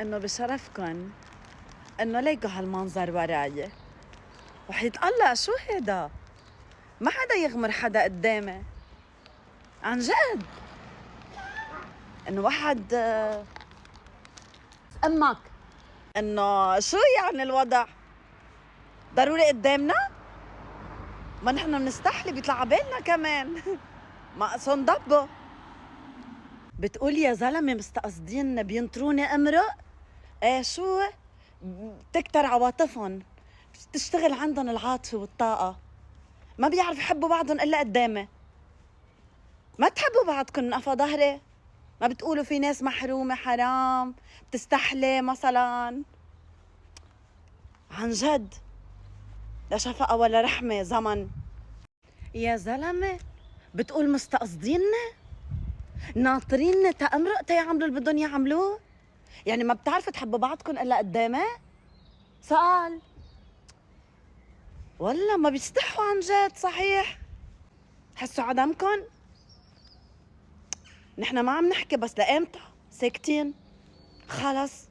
انه بشرفكن انه ليكوا هالمنظر وراي. وحيط الله شو هيدا؟ ما حدا يغمر حدا قدامي عن جد. انه واحد امك انه شو يعني الوضع ضروري قدامنا؟ ما نحن بنستحلي بيطلع عبالنا كمان. ما اصلا ضبه بتقول يا زلمه مستقصدين بينطروني امرق. ايه شو تكتر عواطفهم، تشتغل عندهم العاطفه والطاقه، ما بيعرفوا يحبوا بعضهم الا قدامي. ما تحبوا بعضكم من قفا ظهري؟ ما بتقولوا في ناس محرومه حرام بتستحلي مثلا؟ عن جد لا شفقه ولا رحمه زمن. يا زلمه بتقول مستقصديننا ناطريننا تأمرق تيعملوا اللي بدهم يعملوه؟ يعني ما بتعرفوا تحبوا بعضكم الا قدامي؟ سأل والله ما بيستحوا عن جد. صحيح حسوا عدمكن. نحن ما عم نحكي بس لإمتى ساكتين؟ خلص